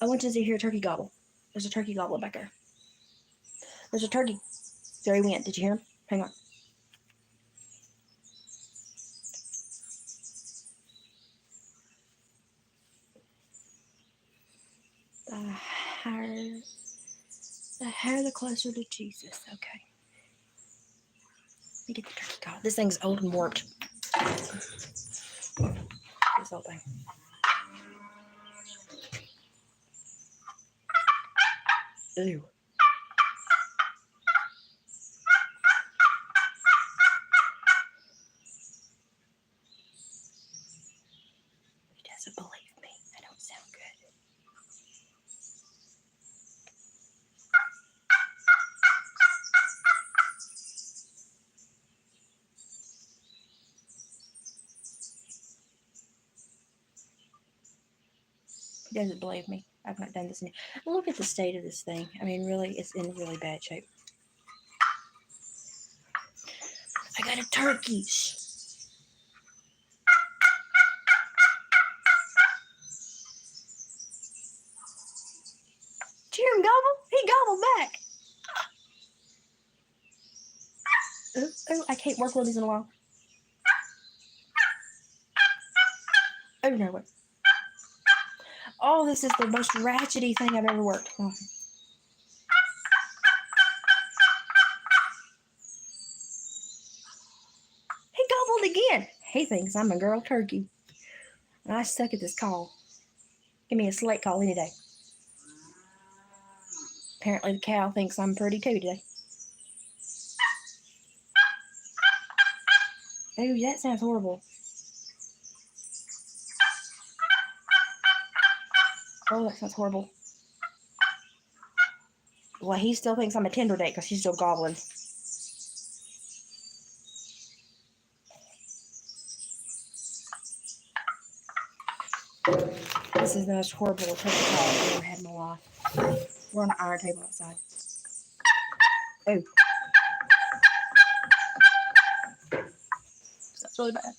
I want you to hear a turkey gobble. There's a turkey gobble back there. There's a turkey. There he went. Did you hear him? Hang on. The higher, the closer to Jesus. Okay. Let me get the turkey gobble. This thing's old and warped. This old thing. Ew. He doesn't believe me. I don't sound good. He doesn't believe me. I've not done this. Look at the state of this thing. I mean, really, it's in really bad shape. I got a turkey. Did you hear him gobble? He gobbled back. Oh, I can't work with these in a while. Oh, no, wait. Oh, this is the most ratchety thing I've ever worked. Oh. He gobbled again. He thinks I'm a girl turkey. And I suck at this call. Give me a slate call any day. Apparently the cow thinks I'm pretty too today. Oh, that sounds horrible. Oh, that sounds horrible. Well, he still thinks I'm a tender date because he's still gobbling. This is the most horrible turkey call I've ever had in my life. We're on an iron table outside. Oh. That's really bad.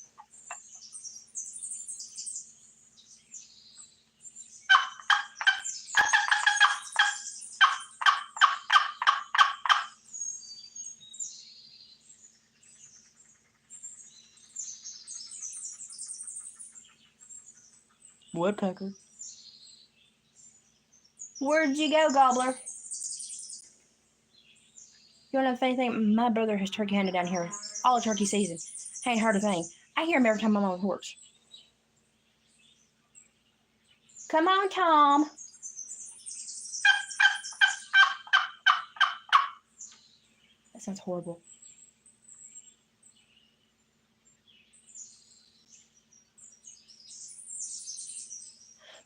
Woodpecker. Where'd you go, gobbler? You wanna know the funny thing? My brother has turkey hunted down here all turkey season. I ain't heard a thing. I hear him every time I'm on the porch. Come on, Tom. That sounds horrible.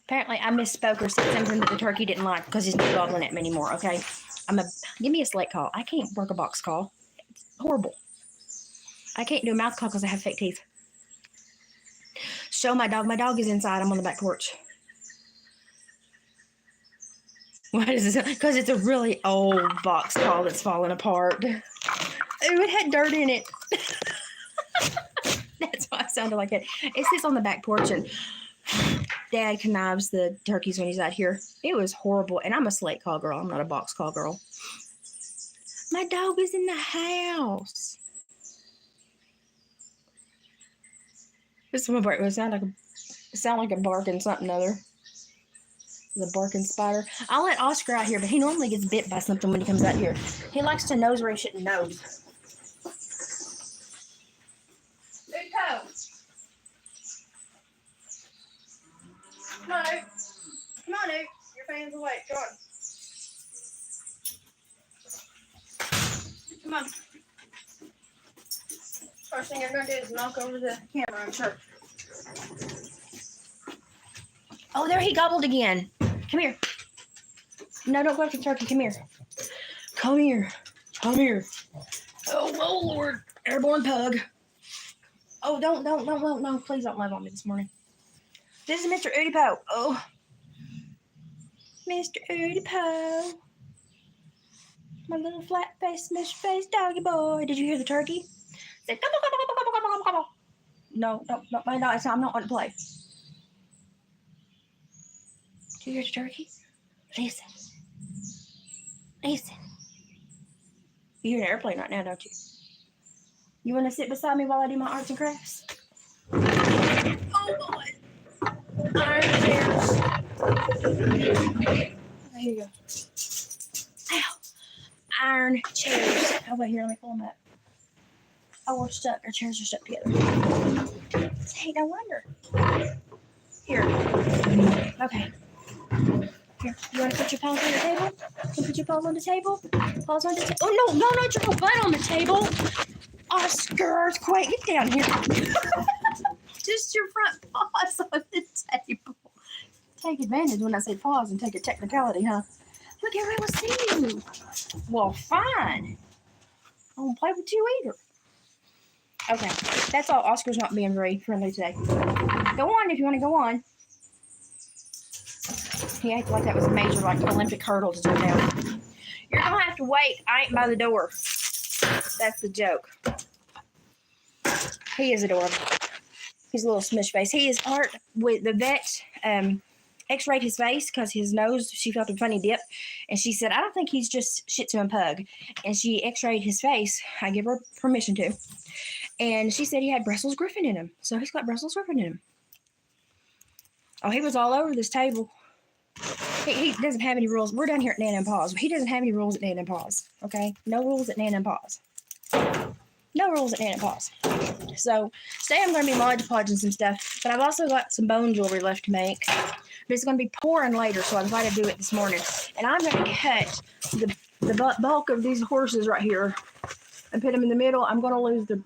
Apparently, I misspoke or said something that the turkey didn't like because he's not gobbling at me anymore, okay? Give me a slate call. I can't work a box call. It's horrible. I can't do a mouth call because I have fake teeth. Show my dog. My dog is inside. I'm on the back porch. What is this? Because it's a really old box call that's falling apart. Ooh, it had dirt in it. That's why I sounded like it. It sits on the back porch and Dad connives the turkeys when he's out here. It was horrible. And I'm a slate call girl. I'm not a box call girl. My dog is in the house. This one bark. It sound like a barking something other. The barking spider. I'll let Oscar out here, but he normally gets bit by something when he comes out here. He likes to nose where he shouldn't nose. Big toe. Come on, Luke. Come on, Luke. Your fan's awake. Come on. Come on. First thing you're going to do is knock over the camera, I'm sure. Oh, there he gobbled again. Come here. No, don't go after the turkey. Come here. Come here. Come here. Oh, Lord. Airborne pug. Oh, don't. No, please don't love on me this morning. This is Mr. Oodiepo. Oh. Mr. Oodiepo. My little flat-faced, mished-faced doggy boy. Did you hear the turkey? Say, gobble, gobble, gobble, gobble, gobble, gobble. No, I'm not wanting to play. Do you hear the turkey? Listen. Listen. You hear an airplane right now, don't you? You want to sit beside me while I do my arts and crafts? Oh, boy. Iron chairs. Here you go. Ow. Iron chairs. Oh, wait, here, let me pull them up. Oh, we're stuck. Our chairs are stuck together. Hey, no wonder. Here. Okay. Here. You want to put your paws on the table? You put your paws on the table? Paws on the table. Oh, no, not your butt on the table. Oscar, quiet. Get down here. Just your front paws on the table. Take advantage when I say pause and take a technicality, huh? Look, everyone will see you. Well, fine. I won't play with you either. Okay, that's all. Oscar's not being very friendly today. Go on if you want to go on. He acted like that was a major, like, Olympic hurdle to do now. You're going to have to wait. I ain't by the door. That's the joke. He is adorable. He's a little smush face. He is part with the vet. X-rayed his face because his nose, she felt a funny dip. And she said, I don't think he's just Shih Tzu and Pug. And she X-rayed his face. I give her permission to. And she said he had Brussels Griffin in him. So he's got Brussels Griffin in him. Oh, he was all over this table. He doesn't have any rules. We're down here at Nana and Paws. He doesn't have any rules at Nana and Paws. Okay? No rules at Nana and Paws. No rules at Nana and Paws. So today I'm going to be Mod Podging some stuff. But I've also got some bone jewelry left to make. But it's going to be pouring later, so I'm glad to do it this morning. And I'm going to cut the bulk of these horses right here and put them in the middle. I'm going to lose the...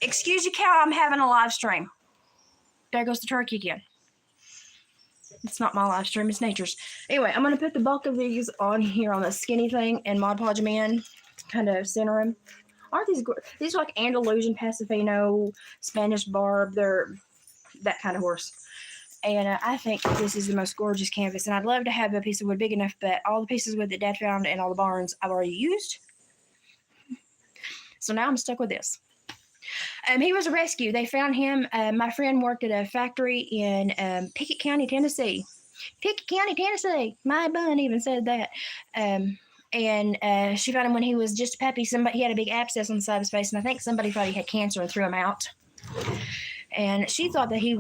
Excuse you, cow, I'm having a live stream. There goes the turkey again. It's not my live stream, it's nature's. Anyway, I'm going to put the bulk of these on here on the skinny thing and Mod Podge them in to kind of center them. Aren't these gorgeous? These are like Andalusian Pasifino, Spanish Barb. They're that kind of horse. And I think this is the most gorgeous canvas. And I'd love to have a piece of wood big enough, but all the pieces of wood that Dad found and all the barns I've already used. So now I'm stuck with this. He was a rescue. They found him. My friend worked at a factory in Pickett County, Tennessee. Pickett County, Tennessee. My bun even said that. And she found him when he was just a puppy. He had a big abscess on the side of his face, and I think somebody thought he had cancer and threw him out. And she thought that he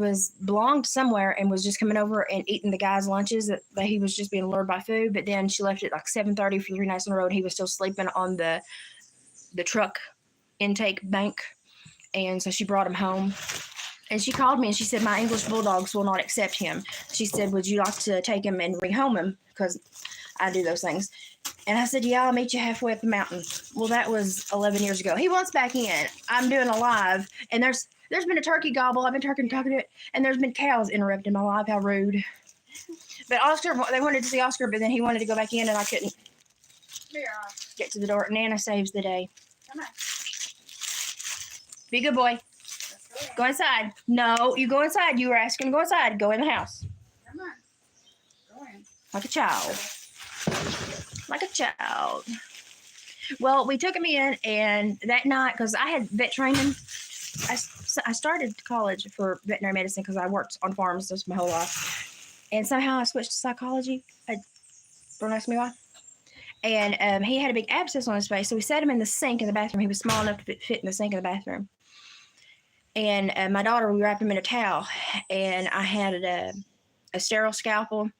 belonged somewhere and was just coming over and eating the guy's lunches, that he was just being lured by food. But then she left at like 7:30 for 3 nights in a row, and he was still sleeping on the truck intake bank. And so she brought him home. And she called me and she said, my English Bulldogs will not accept him. She said, would you like to take him and rehome him? Because I do those things. And I said, yeah, I'll meet you halfway up the mountain. Well, that was 11 years ago. He wants back in. I'm doing a live. And there's been a turkey gobble. I've been talking to it. And there's been cows interrupting my live. How rude. But Oscar, they wanted to see Oscar, but then he wanted to go back in and I couldn't get to the door. Nana saves the day. Come on. Be a good boy. Go inside. No, you go inside. You were asking to go inside. Go in the house. Come on. Go in. Like a child. Like a child. Well, we took him in, and that night, because I had vet training, I started college for veterinary medicine because I worked on farms just my whole life. And somehow I switched to psychology. Don't ask me why. And he had a big abscess on his face, so we set him in the sink in the bathroom. He was small enough to fit in the sink in the bathroom. And my daughter, we wrapped him in a towel, and I had a sterile scalpel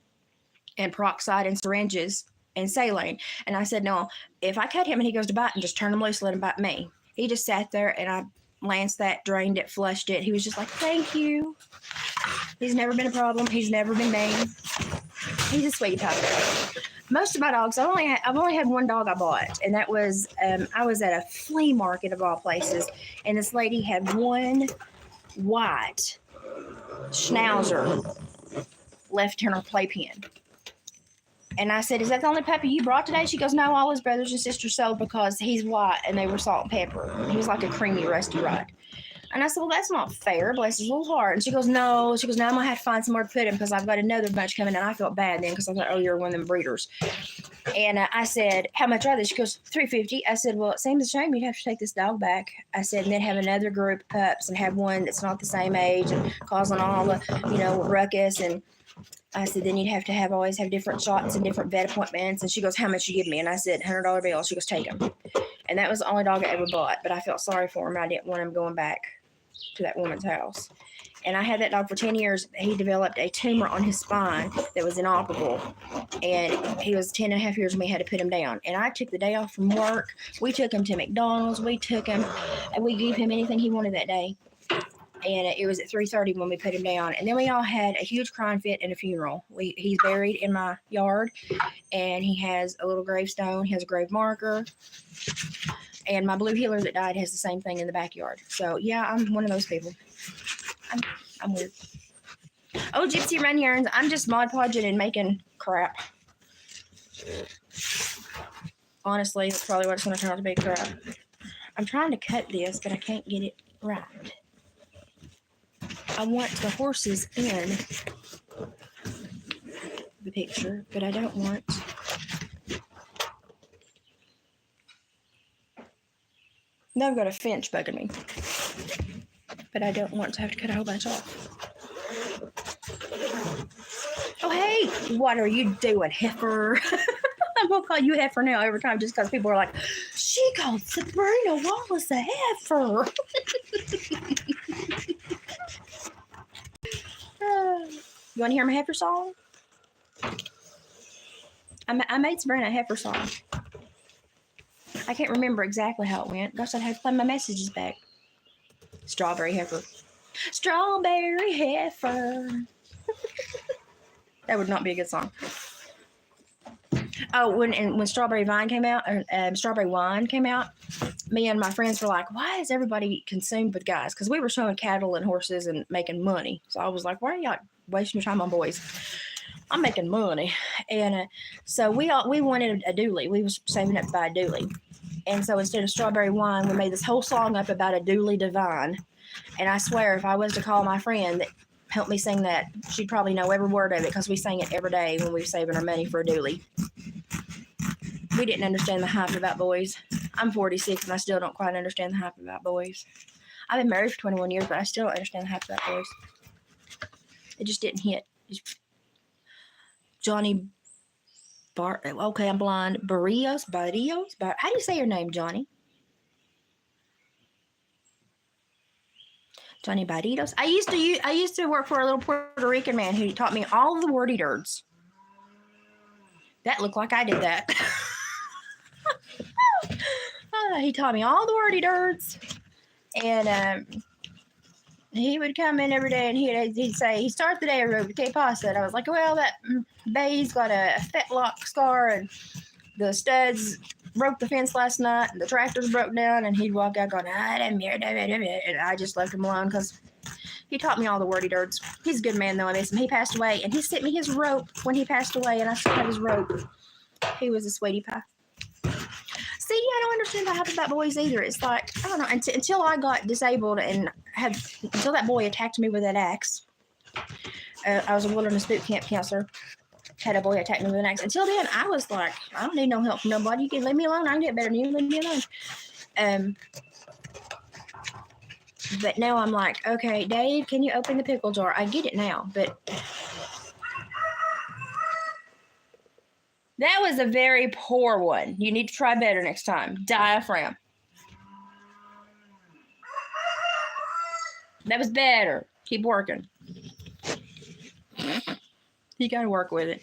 and peroxide and syringes and saline. And I said, no, if I cut him and he goes to bite, and just turn him loose, let him bite me. He just sat there, and I lanced that, drained it, flushed it. He was just like, thank you. He's never been a problem. He's never been mean. He's a sweetie pie. Most of my dogs, I've only had one dog I bought, and that was I was at a flea market of all places, and this lady had one white schnauzer left in her playpen. And I said, is that the only puppy you brought today? She goes, no, all his brothers and sisters sold because he's white and they were salt and pepper. He was like a creamy, rusty rat. And I said, well, that's not fair. Bless his little heart. And she goes, no. She goes, no, I'm going to have to find somewhere to put him because I've got another bunch coming. And I felt bad then because I thought, oh, you're one of them breeders. And I said, how much are they? She goes, $3.50. I said, well, it seems a shame you'd have to take this dog back. I said, and then have another group of pups and have one that's not the same age and causing all the, ruckus. And I said, then you'd have to always have different shots and different vet appointments. And she goes, how much you give me? And I said, $100 bill. She goes, take him. And that was the only dog I ever bought. But I felt sorry for him. I didn't want him going back to that woman's house. And I had that dog for 10 years. He developed a tumor on his spine that was inoperable. And he was 10 and a half years and we had to put him down. And I took the day off from work. We took him to McDonald's. We took him and we gave him anything he wanted that day. And it was at 3:30 when we put him down. And then we all had a huge crying fit and a funeral. He's buried in my yard, and he has a little gravestone. He has a grave marker. And my blue heeler that died has the same thing in the backyard. So, yeah, I'm one of those people. I'm weird. Oh, Gypsy Run Yarns. I'm just Mod Podging and making crap. Honestly, that's probably what it's going to turn out to be, crap. I'm trying to cut this, but I can't get it right. I want the horses in the picture, but I don't want... Now I've got a finch bugging me. But I don't want to have to cut a whole bunch off. Oh, hey! What are you doing, heifer? I'm going to call you heifer now every time just because people are like, she called Sabrina Wallace a heifer. You want to hear my heifer song? I made Sabrina a heifer song. I can't remember exactly how it went. Gosh, I'd have to play my messages back. Strawberry heifer. Strawberry heifer. That would not be a good song. Oh, when Strawberry Vine came out, or Strawberry Wine came out, me and my friends were like, why is everybody consumed with guys? Because we were showing cattle and horses and making money. So I was like, why are y'all wasting your time on boys? I'm making money. And so we wanted a dually. We was saving up to buy a dually. And so instead of Strawberry Wine, we made this whole song up about a dually divine. And I swear, if I was to call my friend that helped me sing that, she'd probably know every word of it because we sang it every day when we were saving our money for a dually. We didn't understand the hype about boys. I'm 46 and I still don't quite understand the hype about boys. I've been married for 21 years, but I still don't understand the hype about boys. It just didn't hit. Johnny okay, I'm blind. Barrios? How do you say your name, Johnny? Johnny Barrios. I used to work for a little Puerto Rican man who taught me all the wordy dirts. That looked like I did that. He taught me all the wordy dirts. And he would come in every day and he'd say, he started the day with que pasa. And I was like, well, that bay's got a fetlock scar and the studs broke the fence last night and the tractor's broke down. And he'd walk out going, and I just left him alone because he taught me all the wordy dirts. He's a good man, though. I miss him. He passed away, and he sent me his rope when he passed away, and I still have his rope. He was a sweetie pie. See, I don't understand the hype about boys either. It's like, I don't know, until I got disabled and until that boy attacked me with that axe. I was a wilderness boot camp counselor. Had a boy attack me with an axe. Until then, I was like, I don't need no help from nobody. You can leave me alone. I can get better than you. Leave me alone. But now I'm like, okay, Dave, can you open the pickle jar? I get it now, but that was a very poor one. You need to try better next time. Diaphragm. That was better. Keep working. You got to work with it.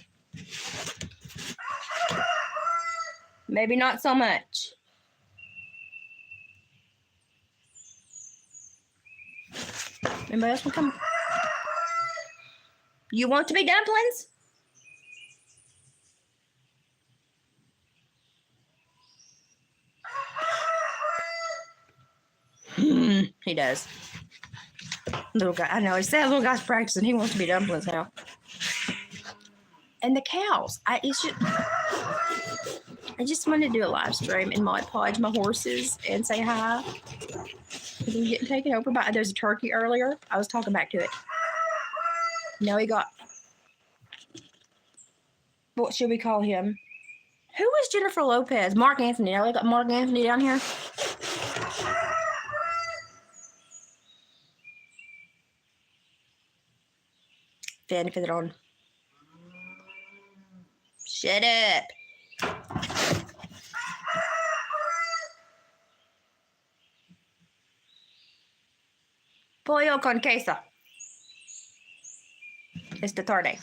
Maybe not so much. Anybody else want to come? You want to be dumplings? He does. Little guy. I know. He said little guy's practicing. He wants to be dumplings now. And the cows. I just wanted to do a live stream and Mod Podge my horses and say hi. He's getting taken over by, there's a turkey earlier. I was talking back to it. Now he got, what should we call him? Who was Jennifer Lopez? Mark Anthony. Now we got Mark Anthony down here. Fan fit on. Shut up. Pollo con queso. It's the tarde.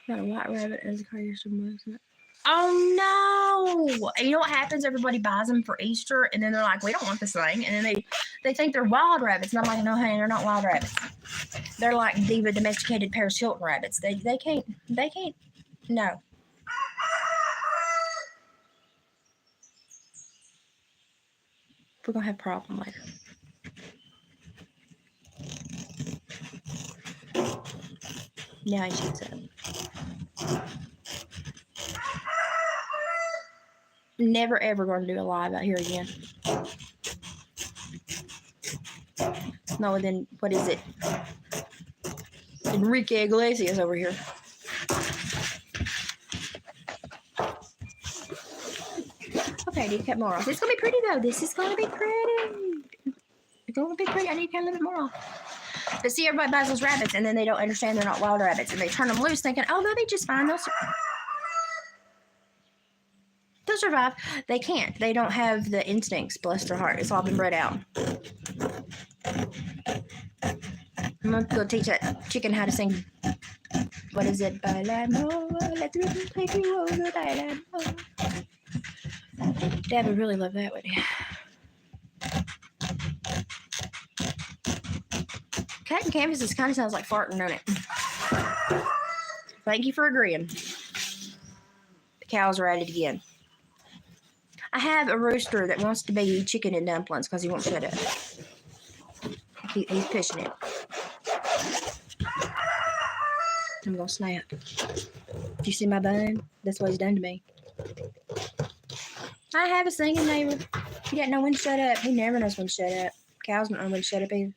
Got a white rabbit as a car yesterday. Oh no! And you know what happens? Everybody buys them for Easter, and then they're like, "We don't want this thing," and then they think they're wild rabbits, and I'm like, "No, honey, they're not wild rabbits. They're like diva domesticated Paris Hilton rabbits. They can't. No." We're gonna have a problem later. Now he shoots up. Never ever going to do a live out here again. No, then what is it? Enrique Iglesias over here. Okay, I need to cut more off. It's gonna be pretty though. This is gonna be pretty. It's gonna be pretty. I need to cut a little bit more off. But see, everybody buys those rabbits, and then they don't understand they're not wild rabbits, and they turn them loose, thinking, "Oh, they'll be just fine. They'll survive." They can't. They don't have the instincts. Bless their heart. It's all been bred out. I'm gonna go teach that chicken how to sing. What is it? Bailando, let the rhythm take you over, bailando. Dad would really love that, wouldn't he? Cutting canvases kind of sounds like farting, don't it? Thank you for agreeing. The cows are at it again. I have a rooster that wants to be chicken and dumplings because he won't shut up. He's pushing it. I'm gonna snap. Do you see my bun? That's what he's done to me. I have a singing neighbor. He doesn't know when to shut up. He never knows when to shut up. Cows don't know when to shut up either.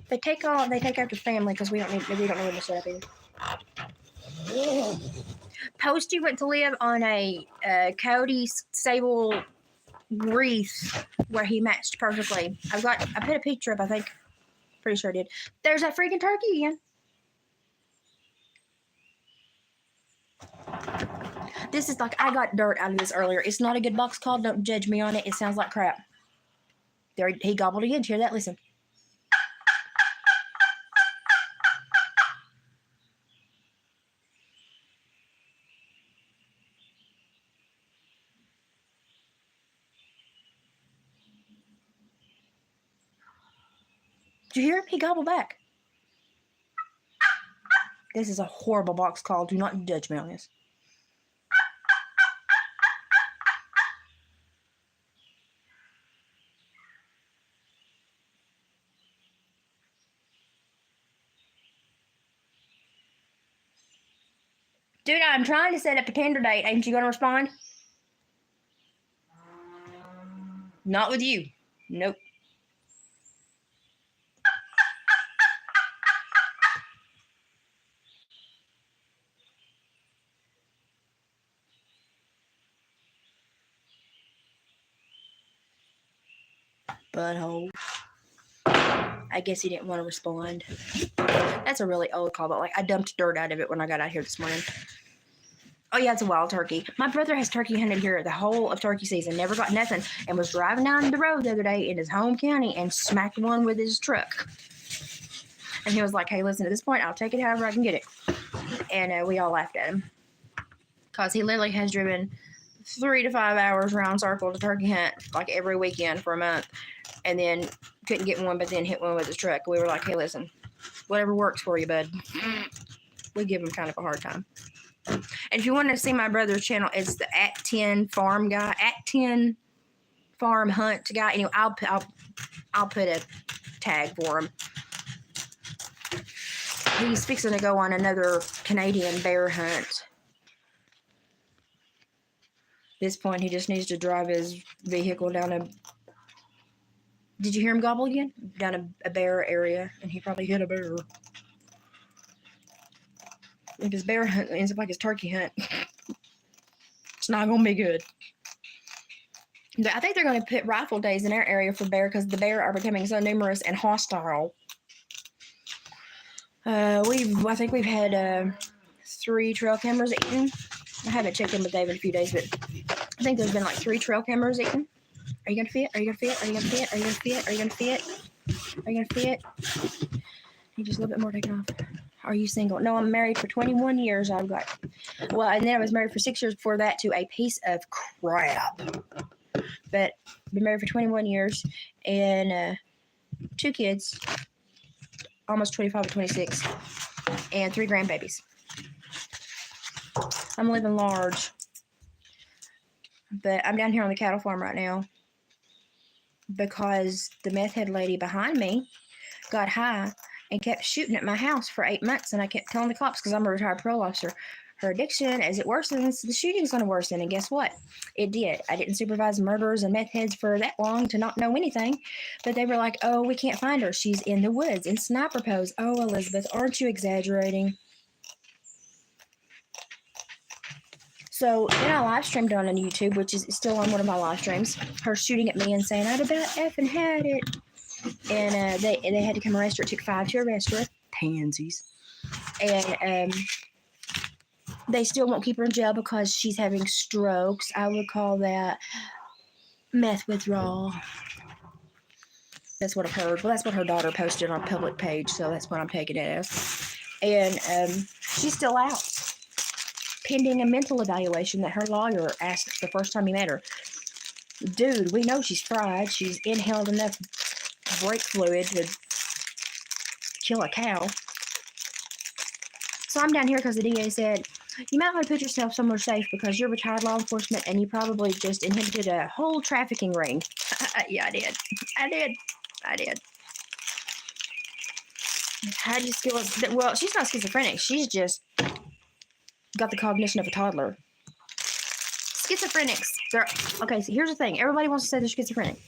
They take after family because we don't know when to shut up either. Posty went to live on a Cody sable wreath where he matched perfectly. I put a picture up, I think. Pretty sure I did. There's that freaking turkey again. This is like, I got dirt out of this earlier. It's not a good box call. Don't judge me on it. It sounds like crap. There, he gobbled again. Did you hear that? Listen. Did you hear him? He gobbled back. This is a horrible box call. Do not judge me on this. Dude, I'm trying to set up a Tinder date. Ain't you going to respond? Not with you. Nope. Butthole. I guess he didn't want to respond. That's a really old call, but like I dumped dirt out of it when I got out here this morning. Oh yeah, it's a wild turkey. My brother has turkey hunted here the whole of turkey season, never got nothing, and was driving down the road the other day in his home county and smacked one with his truck. And he was like, "Hey, listen, at this point, I'll take it however I can get it." And we all laughed at him because he literally has driven 3 to 5 hours round circle to turkey hunt like every weekend for a month, and then couldn't get one, but then hit one with his truck. We were like, "Hey, listen, whatever works for you, bud." We give him kind of a hard time. And if you want to see my brother's channel, it's the @10 farm guy, @10 farm hunt guy. Anyway, I'll put a tag for him. He's fixing to go on another Canadian bear hunt. At this point, he just needs to drive his vehicle down a... Did you hear him gobble again? Down a bear area, and he probably hit a bear. If his bear hunt ends up like his turkey hunt, it's not going to be good. I think they're going to put rifle days in our area for bear because the bear are becoming so numerous and hostile. I think we've had 3 trail cameras eaten. I haven't checked in with David in a few days, but I think there's been like 3 trail cameras eaten. Are you gonna fit? Are you gonna fit? Are you gonna fit? Are you gonna fit? Are you gonna fit? Are you gonna fit? Need just a little bit more taken off. Are you single? No, I'm married for 21 years. And then I was married for 6 years before that to a piece of crap. But been married for 21 years and 2 kids, almost 25 or 26, and 3 grandbabies. I'm living large. But I'm down here on the cattle farm right now because the meth head lady behind me got high and kept shooting at my house for 8 months. And I kept telling the cops, because I'm a retired parole officer, her addiction, as it worsens, the shooting's going to worsen. And guess what? It did. I didn't supervise murderers and meth heads for that long to not know anything. But they were like, oh, we can't find her. She's in the woods in sniper pose. Oh, Elizabeth, aren't you exaggerating? So then I live streamed on YouTube, which is still on one of my live streams, her shooting at me and saying, I'd about effing had it. And they had to come arrest her. It took 5 to arrest her. Pansies. And they still won't keep her in jail because she's having strokes. I would call that meth withdrawal. That's what I've heard. Well, that's what her daughter posted on a public page, so that's what I'm taking it as. And she's still out, pending a mental evaluation that her lawyer asked the first time he met her. Dude, we know she's fried. She's inhaled enough brake fluid to kill a cow. So I'm down here because the DA said, you might want to put yourself somewhere safe because you're retired law enforcement and you probably just inhibited a whole trafficking ring. Yeah, I did. How do you feel? Well, she's not schizophrenic. She's just got the cognition of a toddler. Schizophrenics. Okay, so here's the thing. Everybody wants to say they're schizophrenic.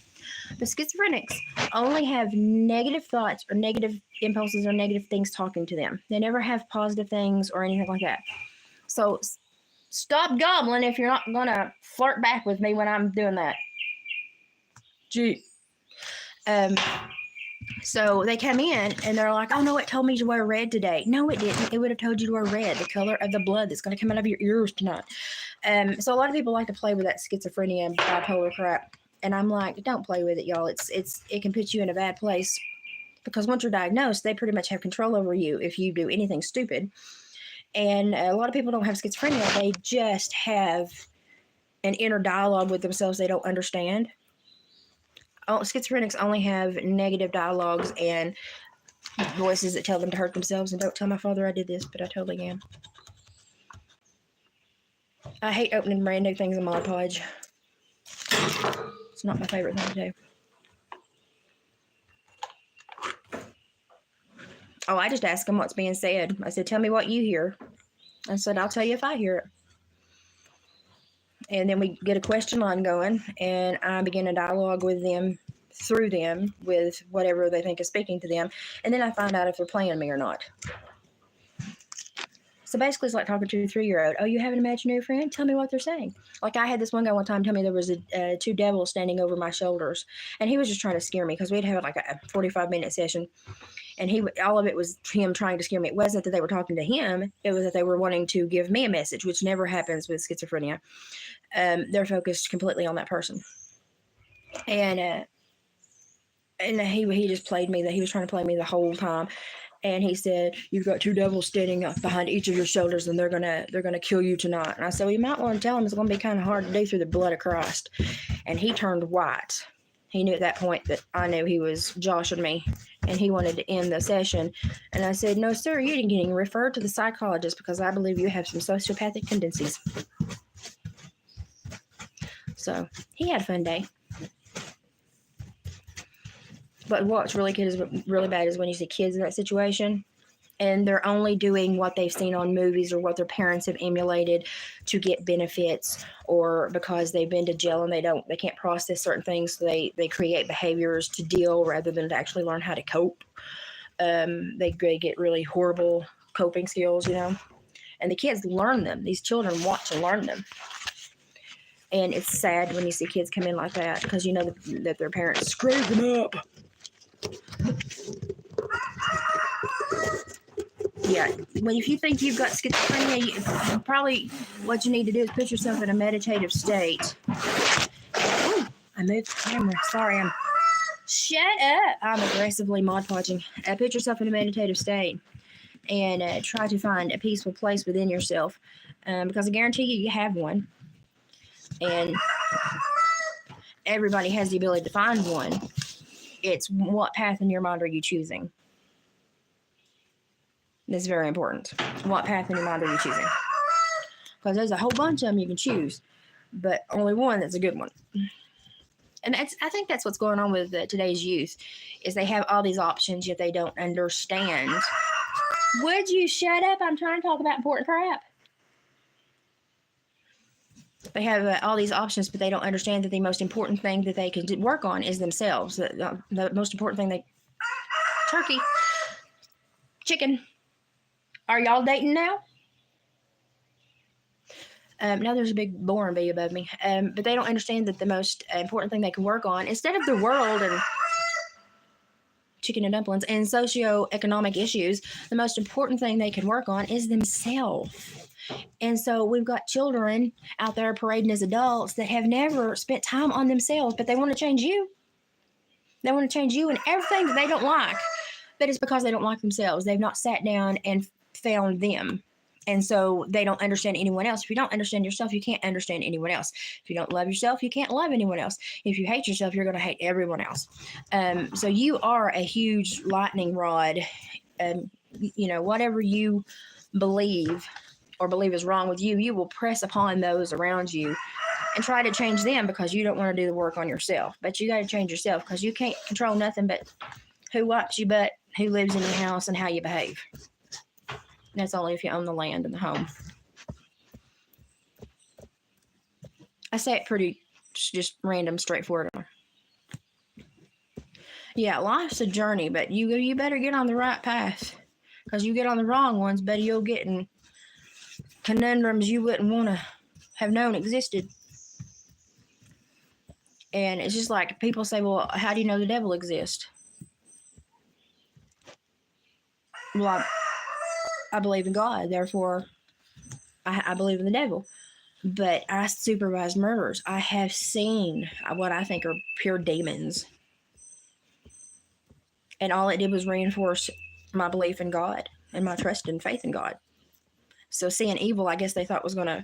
The schizophrenics only have negative thoughts or negative impulses or negative things talking to them. They never have positive things or anything like that. So stop gobbling if you're not going to flirt back with me when I'm doing that. Gee. So they come in and they're like, oh no, it told me to wear red today. No, it didn't. It would have told you to wear red, the color of the blood that's going to come out of your ears tonight. So a lot of people like to play with that schizophrenia and bipolar crap. And I'm like, don't play with it, y'all. It can put you in a bad place because once you're diagnosed, they pretty much have control over you if you do anything stupid. And a lot of people don't have schizophrenia. They just have an inner dialogue with themselves they don't understand. Schizophrenics only have negative dialogues and voices that tell them to hurt themselves. And don't tell my father I did this, but I totally am. I hate opening brand new things in Mod Podge. It's not my favorite thing to do. Oh, I just asked them what's being said. I said, tell me what you hear. I said, I'll tell you if I hear it. And then we get a question line going, and I begin a dialogue with them, through them, with whatever they think is speaking to them. And then I find out if they're playing me or not. So basically, it's like talking to a 3-year-old. Oh, you have an imaginary friend? Tell me what they're saying. Like I had this one guy one time tell me there was 2 devils standing over my shoulders. And he was just trying to scare me because we'd have like a 45-minute session. And all of it was him trying to scare me. It wasn't that they were talking to him. It was that they were wanting to give me a message, which never happens with schizophrenia. They're focused completely on that person. And he just played me. That he was trying to play me the whole time. And he said, you've got 2 devils standing up behind each of your shoulders, and they're gonna kill you tonight. And I said, well, you might want to tell him it's going to be kind of hard to do through the blood of Christ. And he turned white. He knew at that point that I knew he was joshing me, and he wanted to end the session. And I said, no, sir, you're getting referred to the psychologist because I believe you have some sociopathic tendencies. So he had a fun day. But what's really bad is when you see kids in that situation and they're only doing what they've seen on movies or what their parents have emulated to get benefits, or because they've been to jail and they can't process certain things, so they create behaviors to deal rather than to actually learn how to cope. They get really horrible coping skills, and the kids learn them. These children want to learn them. And it's sad when you see kids come in like that because you know that their parents screwed them up. Yeah, well, if you think you've got schizophrenia, probably what you need to do is put yourself in a meditative state. Ooh, I moved the camera. Sorry, shut up. I'm aggressively Mod Podging. Put yourself in a meditative state and try to find a peaceful place within yourself, because I guarantee you have one, and everybody has the ability to find one. It's what path in your mind are you choosing? That's very important. What path in your mind are you choosing? Because there's a whole bunch of them you can choose, but only one that's a good one. And I think that's what's going on with today's youth, is they have all these options, yet they don't understand. Would you shut up? I'm trying to talk about important crap. They have all these options, but they don't understand that the most important thing that they can work on is themselves. The most important thing turkey, chicken. Are y'all dating now? Now there's a big boring bee above me. But they don't understand that the most important thing they can work on, instead of the world and chicken and dumplings and socioeconomic issues, the most important thing they can work on is themselves. And so we've got children out there parading as adults that have never spent time on themselves, but they want to change you. They want to change you and everything that they don't like. But it's because they don't like themselves. They've not sat down and found them. And so they don't understand anyone else. If you don't understand yourself, you can't understand anyone else. If you don't love yourself, you can't love anyone else. If you hate yourself, you're going to hate everyone else. So you are a huge lightning rod. Whatever you believe or believe is wrong with you, you will press upon those around you and try to change them because you don't want to do the work on yourself. But you got to change yourself because you can't control nothing but who wipes your butt, who lives in your house, and how you behave. That's only if you own the land and the home. I say it pretty just random, straightforward. Yeah, life's a journey, but you better get on the right path, because you get on the wrong ones, better you'll get in conundrums you wouldn't want to have known existed. And it's just like people say, well, how do you know the devil exists? Well, I believe in God, therefore I believe in the devil. But I supervise murders. I have seen what I think are pure demons. And all it did was reinforce my belief in God and my trust and faith in God. So seeing evil, I guess they thought was going to,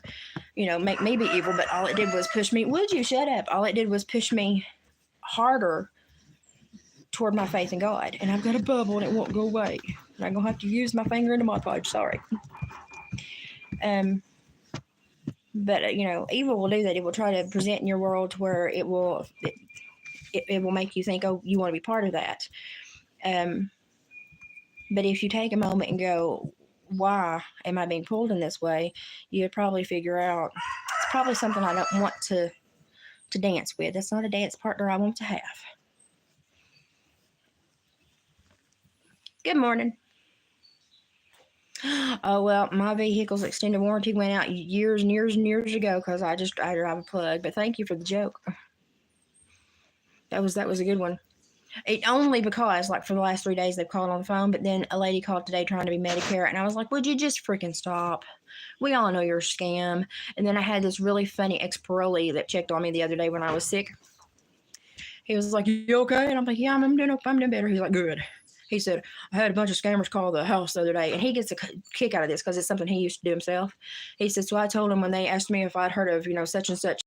make me be evil. But all it did was push me. Would you shut up? All it did was push me harder toward my faith in God. And I've got a bubble and it won't go away. And I'm going to have to use my finger in the Mod Podge. Sorry. But evil will do that. It will try to present in your world to where it will make you think, oh, you want to be part of that. But if you take a moment and go, why am I being pulled in this way? You'd probably figure out it's probably something I don't want to dance with. That's not a dance partner I want to have. Good morning. Oh, well, my vehicle's extended warranty went out years and years and years ago because I drive a plug. But thank you for the joke. That was a good one. It only because, like, for the last 3 days they've called on the phone, but then a lady called today trying to be Medicare, and I was like, would you just freaking stop? We all know you're a scam. And then I had this really funny ex-parolee that checked on me the other day when I was sick. He was like, you okay? And I'm like, yeah, I'm doing okay. I'm doing better. He's like, good. He said, I had a bunch of scammers call the house the other day, and he gets a kick out of this because it's something he used to do himself. He said, so I told him when they asked me if I'd heard of, such and such,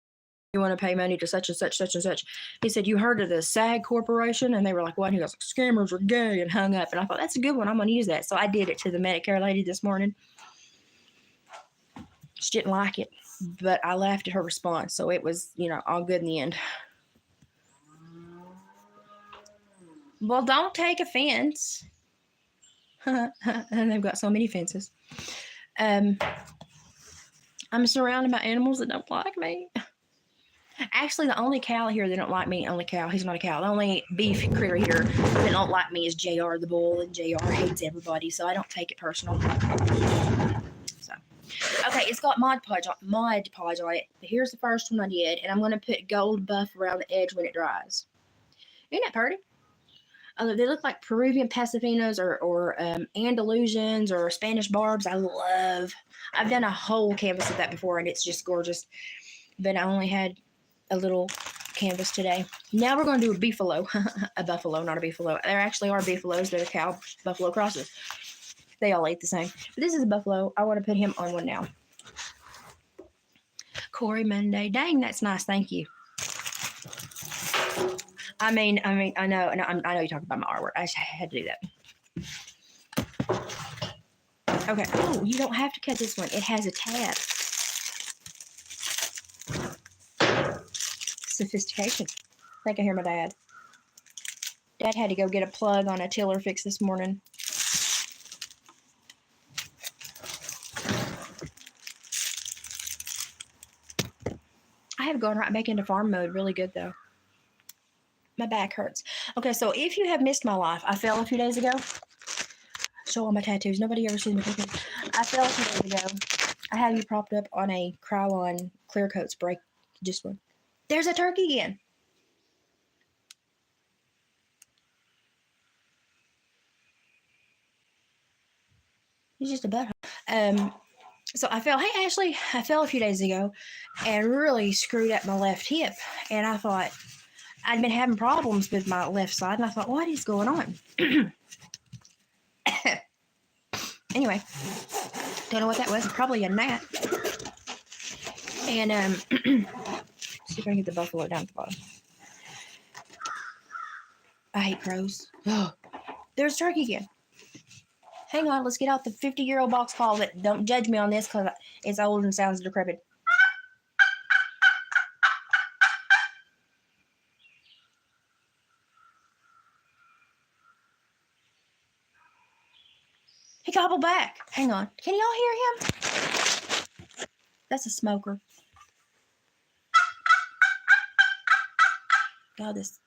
you want to pay money to such and such, such and such. He said, you heard of the SAG Corporation? And they were like, what? And he goes, scammers are gay, and hung up. And I thought, that's a good one. I'm going to use that. So I did it to the Medicare lady this morning. She didn't like it, but I laughed at her response. So it was, all good in the end. Well, don't take offense. And they've got so many fences. I'm surrounded by animals that don't like me. Actually, the only cow here that don't like me, he's not a cow. The only beef critter here that don't like me is JR the bull, and JR hates everybody, so I don't take it personal. So, Okay, it's got Mod Podge on it. Here's the first one I did, and I'm going to put gold buff around the edge when it dries. Isn't that pretty? They look like Peruvian Pasafinas or Andalusians or Spanish barbs. I've done a whole canvas of that before, and it's just gorgeous. But I only had a little canvas today. Now we're going to do a beefalo. A buffalo, not a beefalo. There actually are beefalos. They're cow buffalo crosses. They all ate the same. But this is a buffalo. I want to put him on one now. Corey Monday. Dang, that's nice. Thank you. I know you're talking about my artwork. I just had to do that. Okay. Oh, you don't have to cut this one. It has a tab. Sophistication. I think I hear my dad. Dad had to go get a plug on a tiller fix this morning. I have gone right back into farm mode. Really good, though. My back hurts. Okay, so if you have missed my life, I fell a few days ago. Show all my tattoos. Nobody ever sees my tattoos. I fell a few days ago. I have you propped up on a Krylon clear coat spray. Just one. There's a turkey again. He's just a butthole. So I fell. Hey, Ashley, I fell a few days ago and really screwed up my left hip. And I thought, I'd been having problems with my left side, and I thought, what is going on? Anyway, don't know what that was. Probably a gnat. And see if I can get the buffalo down at the bottom. I hate crows. Oh, there's turkey again. Hang on, let's get out the 50-year-old box call. But don't judge me on this because it's old and sounds decrepit. He gobbled back. Hang on. Can y'all hear him? That's a smoker. God, this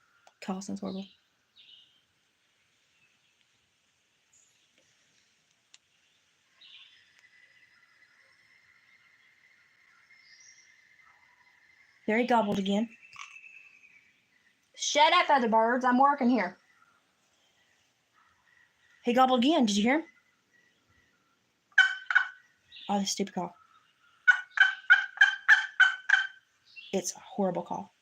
call sounds horrible. There he gobbled again. Shut up, other birds. I'm working here. He gobbled again. Did you hear him? Oh, this stupid call. It's a horrible call.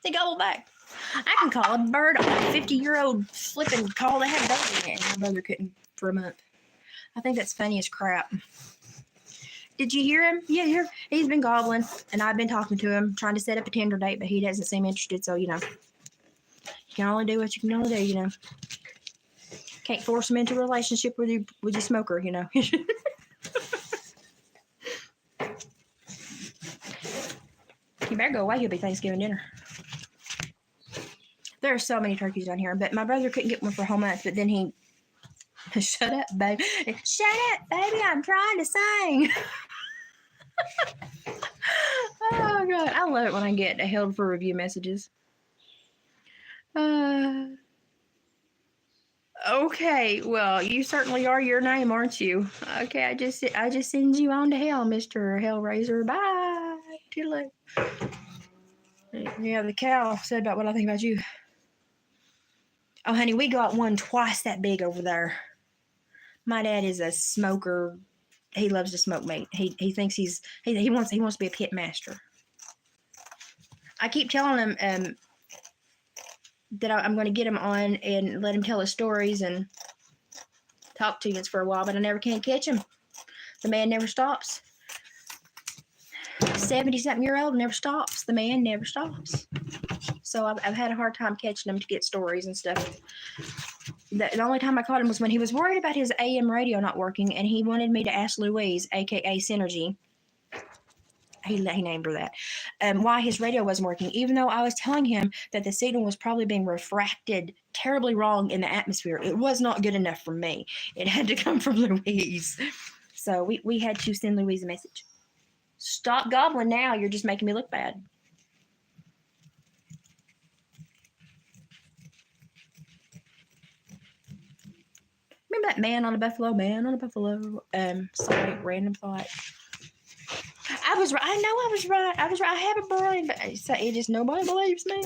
They gobbled back. I can call a bird on a 50-year-old flipping call. They have dogs in it. My brother couldn't for a month. I think that's funny as crap. Did you hear him? Yeah, he's been gobbling, and I've been talking to him, trying to set up a Tinder date, but he doesn't seem interested, so, you can only do what you can only do, Can't force him into a relationship with your smoker, You better go away. He'll be Thanksgiving dinner. There are so many turkeys down here, but my brother couldn't get one for a whole month, but then he... Shut up, baby. Shut up, baby. I'm trying to sing. Oh, God. I love it when I get held for review messages. Okay. Well, you certainly are your name, aren't you? Okay. I just send you on to hell, Mr. Hellraiser. Bye. Toodaloo. Yeah, the cow said about what I think about you. Oh, honey, we got one twice that big over there. My dad is a smoker. He loves to smoke meat. He thinks he wants to be a pit master. I keep telling him that I'm going to get him on and let him tell his stories and talk to us for a while, but I never can catch him. The man never stops. 70-something-year-old never stops. The man never stops. So I've had a hard time catching him to get stories and stuff. The only time I caught him was when he was worried about his AM radio not working, and he wanted me to ask Louise, a.k.a. Synergy, he named her that, why his radio wasn't working, even though I was telling him that the signal was probably being refracted terribly wrong in the atmosphere. It was not good enough for me. It had to come from Louise. So we had to send Louise a message. Stop gobbling now. You're just making me look bad. Remember that man on a buffalo? Man on a buffalo. Sorry, random thought. I was right. I know I was right. I was right. I have a brain, but it just nobody believes me.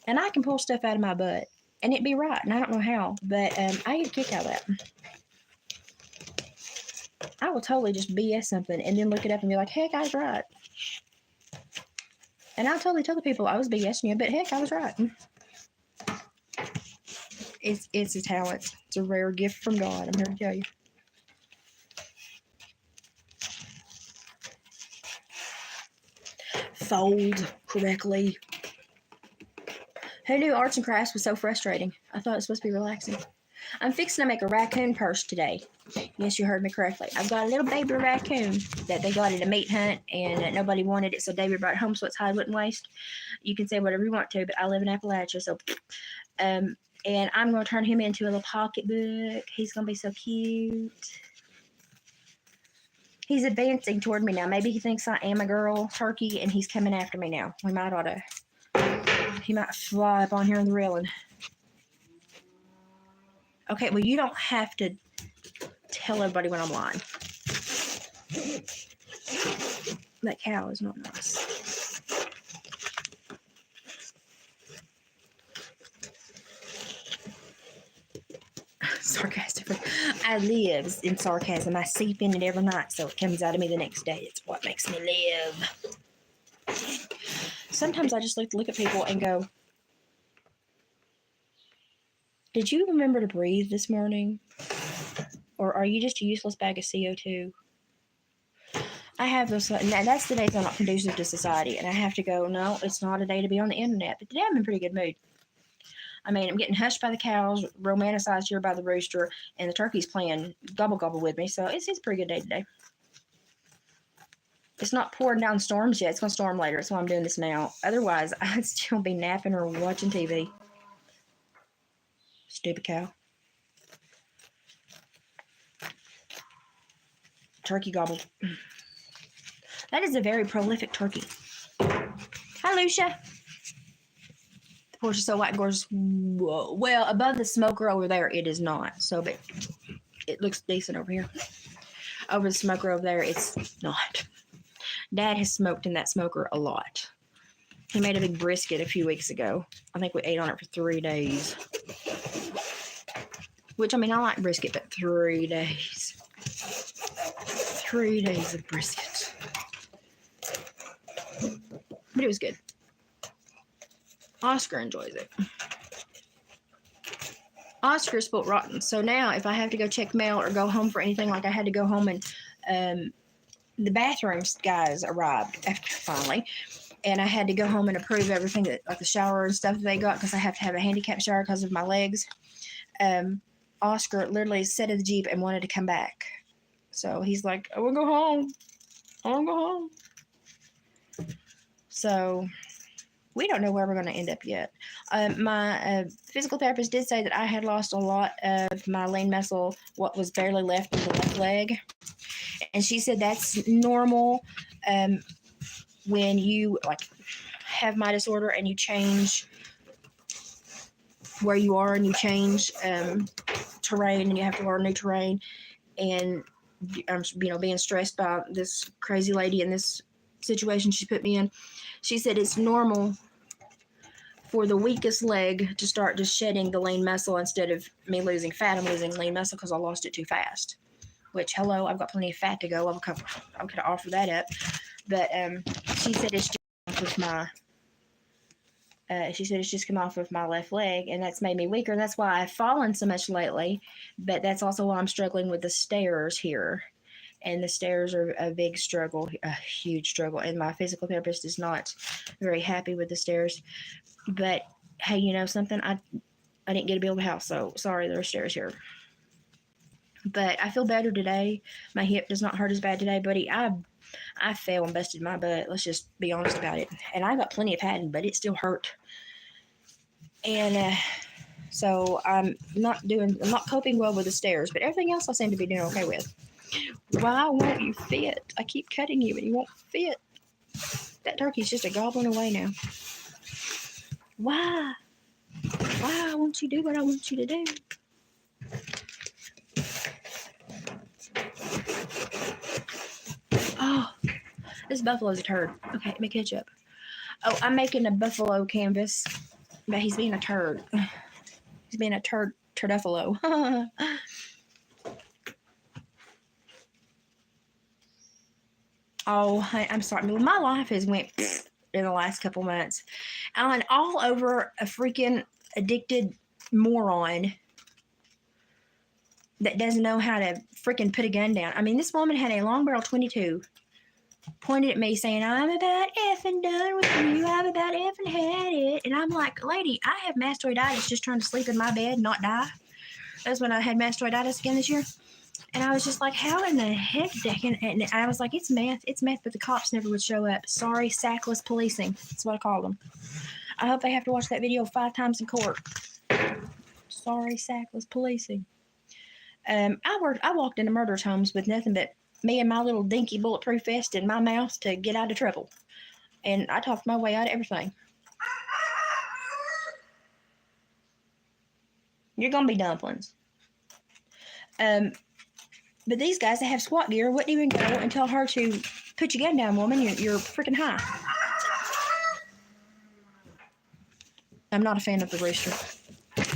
And I can pull stuff out of my butt, and it be right, and I don't know how, but I get a kick out of that. I will totally just BS something and then look it up and be like, heck, I was right. And I'll totally tell the people I was BSing you, but heck, I was right. It's a talent. It's a rare gift from God. I'm here to tell you. Fold correctly. Who knew arts and crafts was so frustrating? I thought it was supposed to be relaxing. I'm fixing to make a raccoon purse today. Yes, you heard me correctly. I've got a little baby raccoon that they got at a meat hunt, and nobody wanted it, so David brought it home so its hide wouldn't waste. You can say whatever you want to, but I live in Appalachia, so and I'm going to turn him into a little pocketbook. He's going to be so cute. He's advancing toward me now. Maybe he thinks I am a girl turkey, and he's coming after me now. We might ought to. He might fly up on here on the railing. Okay, well, you don't have to tell everybody when I'm lying. That cow is not nice. Sarcastic. I live in sarcasm. I seep in it every night, so it comes out of me the next day. It's what makes me live. Sometimes I just like to look at people and go, did you remember to breathe this morning? Or are you just a useless bag of CO2? I have those, and that's the days I'm not conducive to society, and I have to go, no, it's not a day to be on the internet. But today I'm in pretty good mood. I mean, I'm getting hushed by the cows, romanticized here by the rooster, and the turkey's playing gobble gobble with me, so it's a pretty good day today. It's not pouring down storms yet. It's going to storm later, so I'm doing this now. Otherwise, I'd still be napping or watching TV. Stupid cow. Turkey gobbled. That is a very prolific turkey. Hi, Lucia. The porch is so white and gorgeous. Whoa. Well, above the smoker over there, it is not. So, but it looks decent over here. Over the smoker over there, it's not. Dad has smoked in that smoker a lot. He made a big brisket a few weeks ago. I think we ate on it for 3 days. Which, I mean, I like brisket, but 3 days. 3 days of brisket. But it was good. Oscar enjoys it. Oscar spoiled rotten. So now if I have to go check mail or go home for anything, like I had to go home and the bathrooms guys arrived after finally. And I had to go home and approve everything that, like the shower and stuff that they got, because I have to have a handicap shower because of my legs. Oscar literally sat in the Jeep and wanted to come back. So he's like, I want to go home. I want to go home. So we don't know where we're going to end up yet. My physical therapist did say that I had lost a lot of my lean muscle, what was barely left in the left leg. And she said that's normal when you like have my disorder and you change where you are and you change terrain and you have to learn new terrain. And being stressed by this crazy lady in this situation she put me in. She said it's normal for the weakest leg to start just shedding the lean muscle instead of me losing fat. I'm losing lean muscle because I lost it too fast. Which, hello, I've got plenty of fat to go. I could offer that up. But she said it's just off of my. She said it's just come off of my left leg, and that's made me weaker. And that's why I've fallen so much lately. But that's also why I'm struggling with the stairs here. And the stairs are a big struggle, a huge struggle. And my physical therapist is not very happy with the stairs. But, hey, you know something? I didn't get to build a house, so sorry, there are stairs here. But I feel better today. My hip does not hurt as bad today, buddy. I fell and busted my butt. Let's just be honest about it. And I got plenty of padding, but it still hurt. And so I'm not coping well with the stairs, but everything else I seem to be doing okay with. Why won't you fit? I keep cutting you and you won't fit. That turkey's just a gobbling away now. Why? Why won't you do what I want you to do? Oh, this buffalo's a turd. Okay, let me catch up. Oh, I'm making a buffalo canvas, but he's being a turd. He's being a turduffalo. Oh, I'm sorry. My life has went in the last couple months. And all over a freaking addicted moron that doesn't know how to freaking put a gun down. I mean, this woman had a long barrel 22 pointed at me saying, I'm about effing done with you. I'm about effing had it. And I'm like, lady, I have mastoiditis just trying to sleep in my bed and not die. That's when I had mastoiditis again this year. And I was just like, how in the heck? And I was like, it's meth, but the cops never would show up. Sorry, sackless policing. That's what I called them. I hope they have to watch that video 5 times in court. Sorry, sackless policing. I walked into murderers' homes with nothing but me and my little dinky bulletproof vest in my mouth to get out of trouble. And I talked my way out of everything. You're going to be dumplings. But these guys that have SWAT gear wouldn't even go and tell her to put your gun down, woman. You're freaking high. I'm not a fan of the rooster.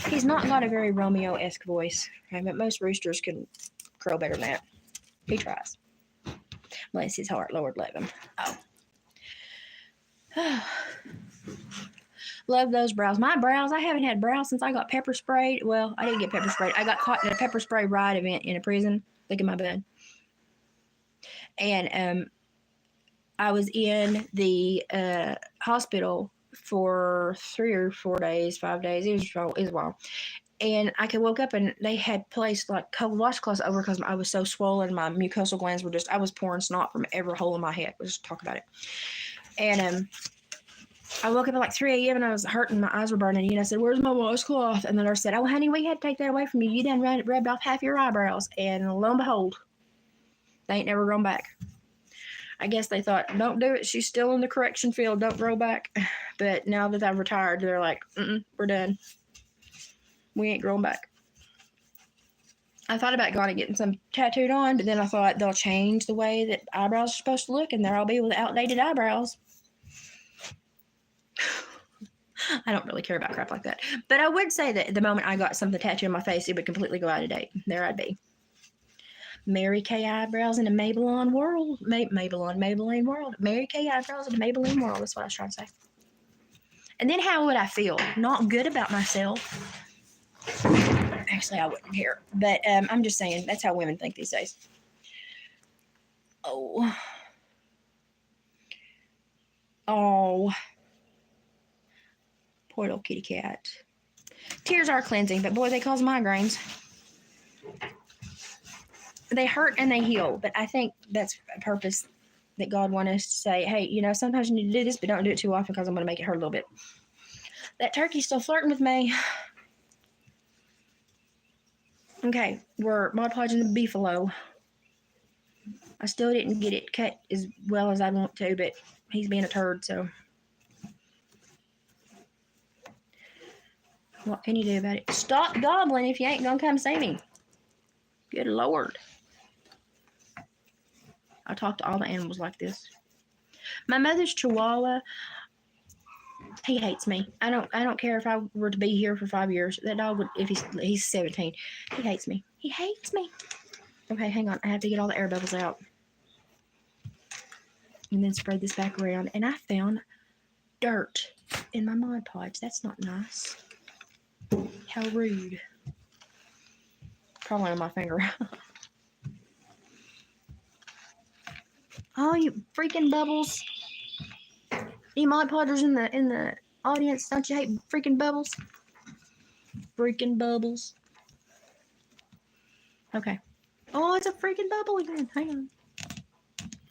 He's not got a very Romeo-esque voice, okay, but most roosters can crow better than that. He tries. Bless his heart, Lord love him. Oh. Love those brows. My brows, I haven't had brows since I got pepper sprayed. Well, I didn't get pepper sprayed. I got caught in a pepper spray riot event in a prison. Look at my bud. And I was in the hospital for 3 or 4 days, 5 days. It was a while. And I woke up and they had placed like cold washcloths over because I was so swollen. My mucosal glands were I was pouring snot from every hole in my head. Let's just talk about it. And I woke up at like 3 a.m. and I was hurting. My eyes were burning. And I said, where's my washcloth? And the nurse said, oh, honey, we had to take that away from you. You done rubbed off half your eyebrows. And lo and behold, they ain't never grown back. I guess they thought, don't do it. She's still in the correction field. Don't grow back. But now that I've retired, they're like, we're done. We ain't growing back. I thought about going and getting some tattooed on, but then I thought they'll change the way that eyebrows are supposed to look, and there I'll be with outdated eyebrows. I don't really care about crap like that. But I would say that the moment I got something tattooed on my face, it would completely go out of date. There I'd be. Mary Kay eyebrows in a Maybelline world. Maybelline world. Mary Kay eyebrows in a Maybelline world. That's what I was trying to say. And then how would I feel? Not good about myself. Actually, I wouldn't care. But I'm just saying, that's how women think these days. Oh. Poor little kitty cat. Tears are cleansing, but boy, they cause migraines. They hurt and they heal, but I think that's a purpose that God wants us to say, hey, sometimes you need to do this, but don't do it too often because I'm going to make it hurt a little bit. That turkey's still flirting with me. Okay, we're Mod Podging the beefalo. I still didn't get it cut as well as I want to, but he's being a turd, so. What can you do about it? Stop gobbling if you ain't going to come see me. Good Lord. I talk to all the animals like this. My mother's Chihuahua, he hates me. I don't care if I were to be here for 5 years. That dog would, if he's 17, he hates me. He hates me. Okay, hang on. I have to get all the air bubbles out. And then spread this back around. And I found dirt in my Mod Podge. That's not nice. How rude. Probably on my finger. Oh, you freaking bubbles. You Mod Podgers in the audience, don't you hate freaking bubbles? Freaking bubbles. Okay. Oh, it's a freaking bubble again. Hang on.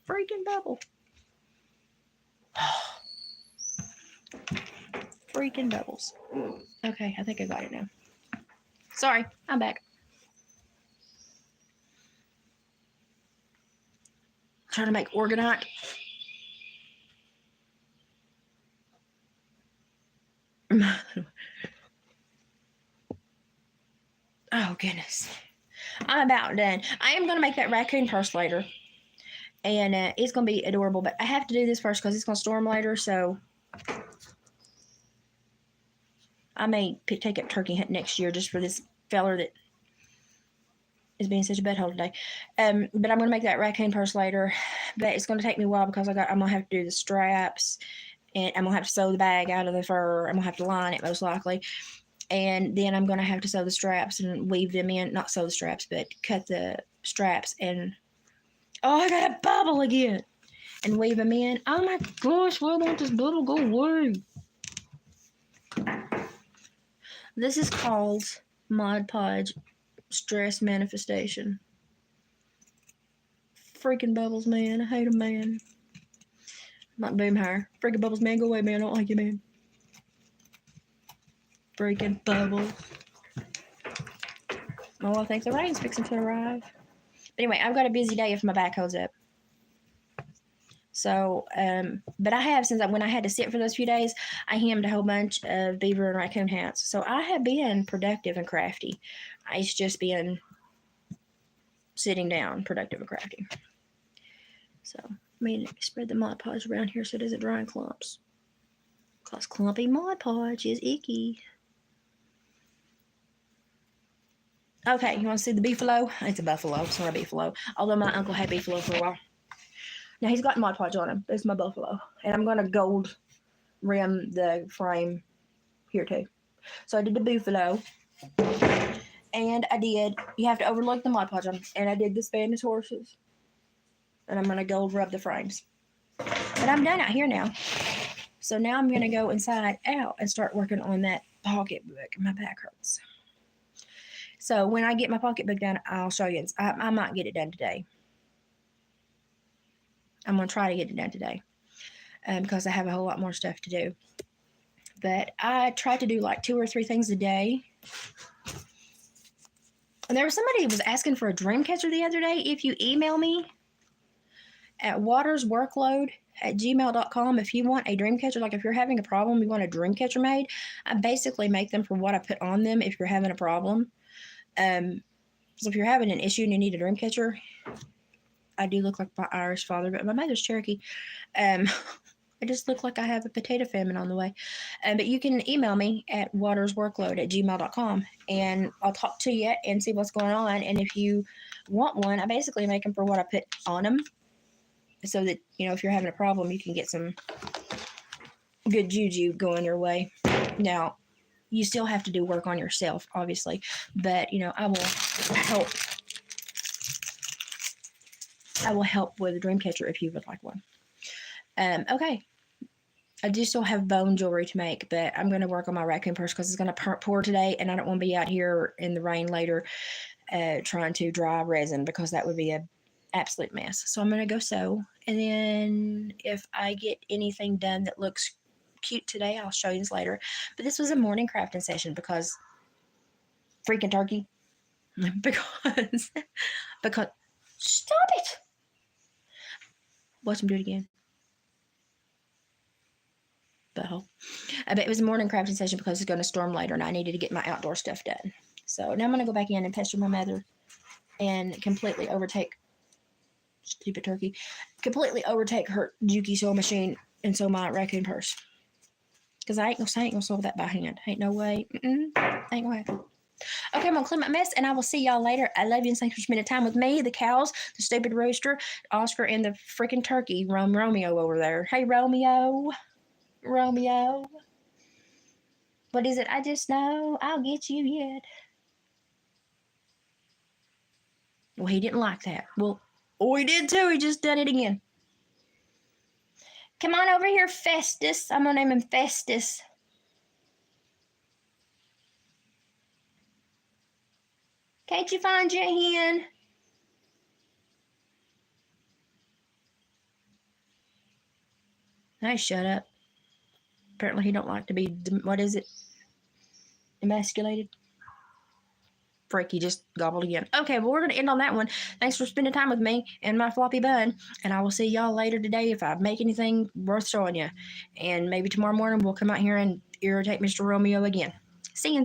Freaking bubble. Freaking bubbles. Okay, I think I got it now. Sorry, I'm back. Trying to make organite. Oh, goodness. I'm about done. I am going to make that raccoon purse later. And it's going to be adorable. But I have to do this first because it's going to storm later. So I may take up turkey hunt next year just for this feller that is being such a butthole today. But I'm going to make that raccoon purse later. But it's going to take me a while because I'm going to have to do the straps. And I'm going to have to sew the bag out of the fur. I'm going to have to line it most likely. And then I'm going to have to sew the straps and weave them in. Not sew the straps, but cut the straps. And, oh, I got a bubble again. And weave them in. Oh, my gosh, why won't this bubble go away? This is called Mod Podge Stress Manifestation. Freaking bubbles, man. I hate them, man. Not boom higher. Freaking bubbles, man. Go away, man. I don't like you, man. Freaking bubbles. Oh, I think the rain's fixing to arrive. But anyway, I've got a busy day if my back holds up. So, but I have, since when I had to sit for those few days, I hemmed a whole bunch of beaver and raccoon hats. So I have been productive and crafty. It's just been sitting down, productive and crafty. So, I mean, spread the Mod Podge around here so it doesn't dry in clumps. Because clumpy Mod Podge is icky. Okay, you want to see the beefalo? It's a buffalo. It's not a beefalo. Although my uncle had beefalo for a while. Now he's got Mod Podge on him. There's my buffalo. And I'm going to gold rim the frame here too. So I did the buffalo. And I did, you have to overlook the Mod Podge on. And I did the Spanish horses. And I'm going to gold rub the frames. But I'm done out here now. So now I'm going to go inside out and start working on that pocketbook. My back hurts. So when I get my pocketbook done, I'll show you. I might get it done today. I'm going to try to get it done today because I have a whole lot more stuff to do. But I try to do like 2 or 3 things a day. And there was somebody who was asking for a dream catcher the other day. If you email me at watersworkload@gmail.com if you want a dream catcher, like if you're having a problem, you want a dream catcher made, I basically make them for what I put on them if you're having a problem. So if you're having an issue and you need a dream catcher, I do look like my Irish father, but my mother's Cherokee. I just look like I have a potato famine on the way. But you can email me at watersworkload@gmail.com and I'll talk to you and see what's going on. And if you want one, I basically make them for what I put on them so that, you know, if you're having a problem, you can get some good juju going your way. Now, you still have to do work on yourself, obviously, but, you know, I will help with a dream catcher if you would like one. Okay. I do still have bone jewelry to make, but I'm going to work on my raccoon purse because it's going to pour today, and I don't want to be out here in the rain later trying to dry resin because that would be an absolute mess. So I'm going to go sew, and then if I get anything done that looks cute today, I'll show you this later. But this was a morning crafting session because freaking turkey. because stop it. Watch him do it again. Butthole. But it was a morning crafting session because it's going to storm later and I needed to get my outdoor stuff done. So now I'm going to go back in and pester my mother and completely overtake stupid turkey. Completely overtake her Juki sewing machine and sew my raccoon purse. Because I ain't gonna sew that by hand. Ain't no way. Ain't gonna happen. Okay, I'm gonna clean my mess and I will see y'all later. I love you and thanks for spending time with me, the cows, the stupid rooster, Oscar, and the freaking turkey, Romeo over there. Hey, Romeo. Romeo. What is it? I just know I'll get you yet. Well, he didn't like that. Well, oh, he did too. He just done it again. Come on over here, Festus. I'm gonna name him Festus. Can't you find your hen? Hey, shut up. Apparently he don't like to be, what is it? Emasculated? Frick, he just gobbled again. Okay, well, we're going to end on that one. Thanks for spending time with me and my floppy bun. And I will see y'all later today if I make anything worth showing you. And maybe tomorrow morning we'll come out here and irritate Mr. Romeo again. See you.